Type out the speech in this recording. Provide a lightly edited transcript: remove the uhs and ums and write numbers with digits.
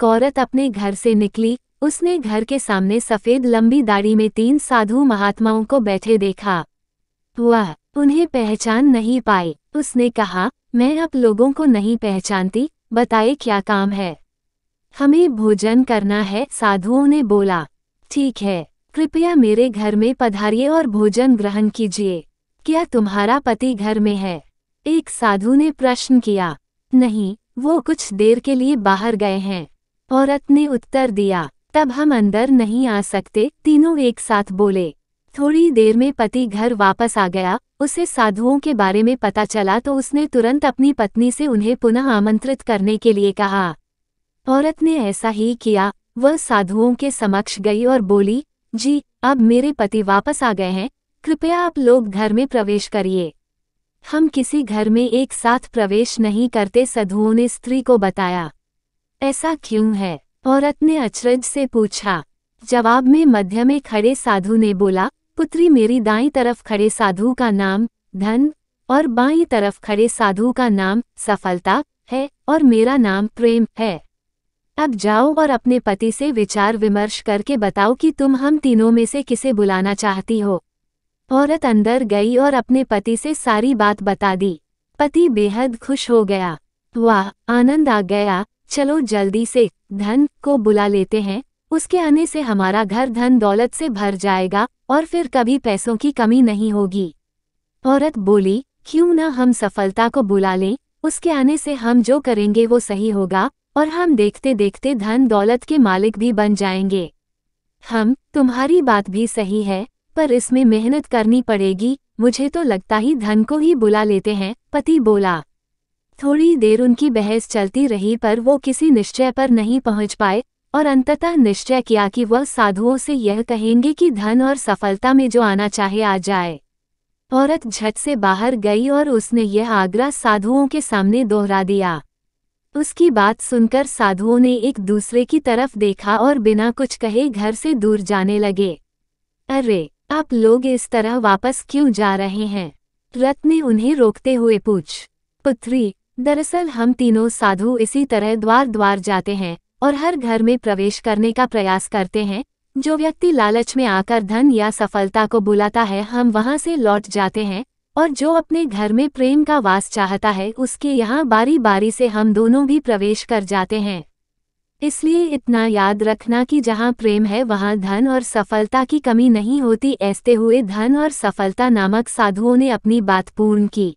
औरत अपने घर से निकली। उसने घर के सामने सफेद लंबी दाढ़ी में 3 साधु महात्माओं को बैठे देखा। वह उन्हें पहचान नहीं पाई। उसने कहा, मैं अब लोगों को नहीं पहचानती, बताए क्या काम है। हमें भोजन करना है, साधुओं ने बोला। ठीक है, कृपया मेरे घर में पधारिए और भोजन ग्रहण कीजिए। क्या तुम्हारा पति घर में है? एक साधु ने प्रश्न किया। नहीं, वो कुछ देर के लिए बाहर गए हैं, औरत ने उत्तर दिया। तब हम अंदर नहीं आ सकते, तीनों एक साथ बोले। थोड़ी देर में पति घर वापस आ गया। उसे साधुओं के बारे में पता चला तो उसने तुरंत अपनी पत्नी से उन्हें पुनः आमंत्रित करने के लिए कहा। औरत ने ऐसा ही किया। वह साधुओं के समक्ष गई और बोली, जी, अब मेरे पति वापस आ गए हैं, कृपया आप लोग घर में प्रवेश करिए। हम किसी घर में एक साथ प्रवेश नहीं करते, साधुओं ने स्त्री को बताया। ऐसा क्यों है? औरत ने अचरज से पूछा। जवाब में मध्य में खड़े साधु ने बोला, पुत्री, मेरी दाईं तरफ खड़े साधु का नाम धन और बाईं तरफ खड़े साधु का नाम सफलता है और मेरा नाम प्रेम है। अब जाओ और अपने पति से विचार विमर्श करके बताओ कि तुम हम तीनों में से किसे बुलाना चाहती हो। औरत अंदर गई और अपने पति से सारी बात बता दी। पति बेहद खुश हो गया। वाह, आनंद आ गया, चलो जल्दी से धन को बुला लेते हैं, उसके आने से हमारा घर धन दौलत से भर जाएगा और फिर कभी पैसों की कमी नहीं होगी। औरत बोली, क्यों ना हम सफलता को बुला लें, उसके आने से हम जो करेंगे वो सही होगा और हम देखते देखते धन दौलत के मालिक भी बन जाएंगे। तुम्हारी बात भी सही है, पर इसमें मेहनत करनी पड़ेगी। मुझे तो लगता ही धन को ही बुला लेते हैं, पति बोला। थोड़ी देर उनकी बहस चलती रही पर वो किसी निश्चय पर नहीं पहुंच पाए और अंततः निश्चय किया कि वह साधुओं से यह कहेंगे कि धन और सफलता में जो आना चाहे आ जाए। औरत झट से बाहर गई और उसने यह आग्रह साधुओं के सामने दोहरा दिया। उसकी बात सुनकर साधुओं ने एक दूसरे की तरफ देखा और बिना कुछ कहे घर से दूर जाने लगे। अरे, आप लोग इस तरह वापस क्यों जा रहे हैं? रत ने उन्हें रोकते हुए पूछ। पुत्री, दरअसल हम तीनों साधु इसी तरह द्वार द्वार जाते हैं और हर घर में प्रवेश करने का प्रयास करते हैं। जो व्यक्ति लालच में आकर धन या सफलता को बुलाता है, हम वहां से लौट जाते हैं, और जो अपने घर में प्रेम का वास चाहता है, उसके यहाँ बारी बारी से हम दोनों भी प्रवेश कर जाते हैं। इसलिए इतना याद रखना कि जहाँ प्रेम है वहाँ धन और सफलता की कमी नहीं होती। ऐसे हुए धन और सफलता नामक साधुओं ने अपनी बात पूर्ण की।